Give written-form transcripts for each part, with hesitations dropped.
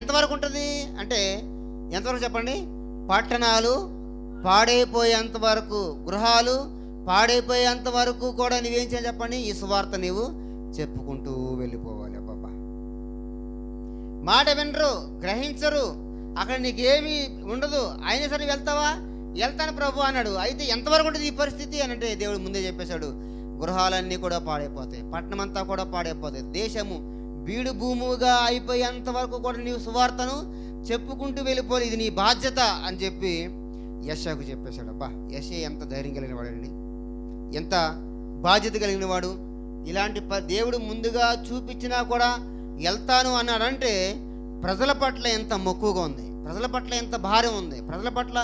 ఎంతవరకు ఉంటుంది అంటే ఎంతవరకు చెప్పండి? పట్టణాలు పాడైపోయేంత వరకు, గృహాలు పాడైపోయేంత వరకు కూడా నువ్వేం చేయాలి చెప్పండి? ఈ సువార్త నీవు చెప్పుకుంటూ వెళ్ళిపోవాలి. అబ్బాబా, మాట వినరు, గ్రహించరు, అక్కడ నీకేమీ ఉండదు. అయినా సరే వెళ్తావా? వెళ్తాను ప్రభు అన్నాడు. అయితే ఎంతవరకు ఉంటుంది ఈ పరిస్థితి అని అంటే దేవుడు ముందే చెప్పేశాడు, గృహాలన్నీ కూడా పాడైపోతాయి, పట్టణం అంతా కూడా పాడైపోతాయి, దేశము బీడు భూముగా అయిపోయేంత వరకు కూడా నీవు సువార్తను చెప్పుకుంటూ వెళ్ళిపోవాలి, ఇది నీ బాధ్యత అని చెప్పి యెషయాకు చెప్పేశాడు. అబ్బా, యెషయా ఎంత ధైర్యం కలిగిన వాడండి, ఎంత బాధ్యత కలిగిన వాడు. ఇలాంటి దేవుడు ముందుగా చూపించినా కూడా వెళ్తాను అన్నాడంటే ప్రజల పట్ల ఎంత మక్కువగా ఉంది, ప్రజల పట్ల ఎంత భారం ఉంది, ప్రజల పట్ల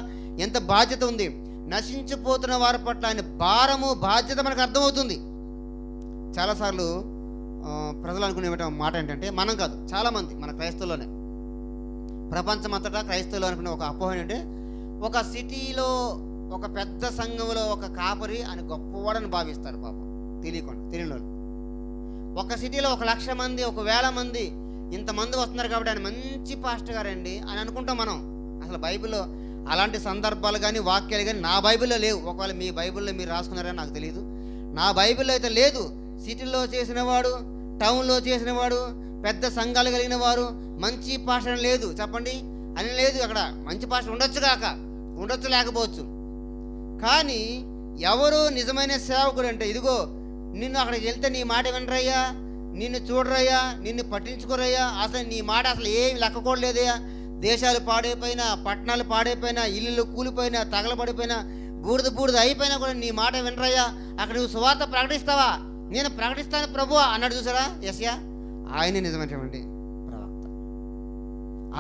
ఎంత బాధ్యత ఉంది. నశించిపోతున్న వారి పట్ల ఆయన భారము, బాధ్యత మనకు అర్థమవుతుంది. చాలాసార్లు ప్రజలు అనుకునే మాట ఏంటంటే, మనం కాదు, చాలామంది మన క్రైస్తవులోనే, ప్రపంచమంతటా క్రైస్తవులు అనుకునే ఒక అపోహ ఏంటంటే, ఒక సిటీలో ఒక పెద్ద సంఘంలో ఒక కాపరి అని గొప్పవాడని భావిస్తారు. పాపం తెలియకుండా, తెలియని వాళ్ళు. ఒక సిటీలో 1,00,000 మంది, 1,000 మంది, ఇంతమంది వస్తున్నారు కాబట్టి ఆయన మంచి పాస్టర్ గారండి అని అనుకుంటాం మనం. అసలు బైబిల్లో అలాంటి సందర్భాలు కానీ వాక్యాలు కానీ నా బైబిల్లో లేవు. ఒకవేళ మీ బైబిల్లో మీరు రాసుకున్నారని నాకు తెలియదు. నా బైబిల్లో అయితే లేదు. సిటీల్లో చేసినవాడు, టౌన్లో చేసినవాడు, పెద్ద సంఘాలు కలిగిన వారు మంచి పాస్టర్ లేదు చెప్పండి అని లేదు. అక్కడ మంచి పాస్టర్ ఉండొచ్చు కాక, ఉండొచ్చు లేకపోవచ్చు. కానీ ఎవరు నిజమైన సేవకుడు అంటే, ఇదిగో నిన్ను అక్కడికి వెళ్తే నీ మాట వినరయ్యా, నిన్ను చూడరయ్యా, నిన్ను పట్టించుకోరయ్యా, అసలు నీ మాట అసలు ఏమి లెక్కకూడలేదయ్యా, దేశాలు పాడైపోయినా, పట్టణాలు పాడైపోయినా, ఇల్లు కూలిపోయినా, తగలబడిపోయినా, బూడిద అయిపోయినా కూడా నీ మాట వినరయ్యా, అక్కడ నువ్వు సువార్త ప్రకటిస్తావా? నేను ప్రకటిస్తాను ప్రభు అన్నాడు. చూసారా యెషయా? ఆయన నిజమైనటువంటి ప్రవక్త,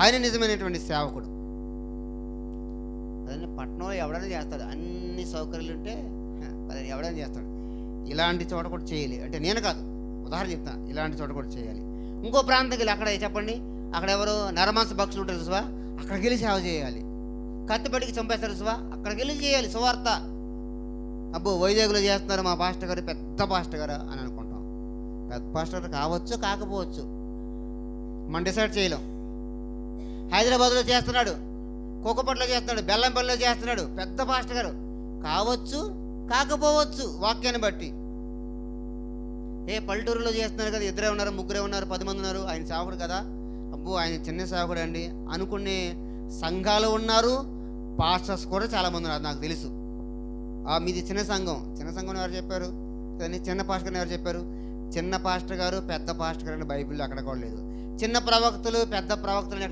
ఆయన నిజమైనటువంటి సేవకుడు. అదే పట్టణంలో ఎవడైనా చేస్తాడు, అన్ని సౌకర్యాలు ఉంటే ఎవడైనా చేస్తాడు. ఇలాంటి చోట కూడా చేయాలి అంటే, నేను కాదు, ఉదాహరణ చెప్తాను, ఇలాంటి చోట కూడా చేయాలి. ఇంకో ప్రాంతంకి వెళ్ళి అక్కడ చెప్పండి, అక్కడ ఎవరు నరమాంస భక్షులు ఉంటారు చూసా, అక్కడికి వెళ్ళి సేవ చేయాలి. కత్తిపడికి చంపేస్తారు చూసా, అక్కడికి వెళ్ళి చేయాలి సువార్త. అబ్బో వైజాగ్లో చేస్తున్నారు మా పాస్టర్ గారు, పెద్ద పాస్టర్ గారు అని అనుకుంటాం. పెద్ద పాస్టర్ గారు కావచ్చు, కాకపోవచ్చు, మనం డిసైడ్ చేయలేం. హైదరాబాద్లో చేస్తున్నాడు, కుక్కపట్లో చేస్తున్నాడు, బెల్లంపల్లిలో చేస్తున్నాడు, పెద్ద పాస్టర్ గారు కావచ్చు, కాకపోవచ్చు, వాక్యాన్ని బట్టి. పల్లెటూరులో చేస్తున్నారు కదా, 2 ఉన్నారు, 3 ఉన్నారు, 10 మంది ఉన్నారు, ఆయన సేవకుడు కదా, అబ్బో ఆయన చిన్న సేవకుడు అండి అనుకునే సంఘాలు ఉన్నారు. పాస్టర్స్ కూడా చాలామంది ఉన్నారు, నాకు తెలుసు. మీది చిన్న సంఘం, చిన్న సంఘం ఎవరు చెప్పారు? చిన్న పాస్టర్ గారు ఎవరు చెప్పారు? చిన్న పాస్టర్ గారు, పెద్ద పాస్టర్ గారు అని బైబిల్లో అక్కడ కూడా లేదు. చిన్న ప్రవక్తలు, పెద్ద ప్రవక్తలు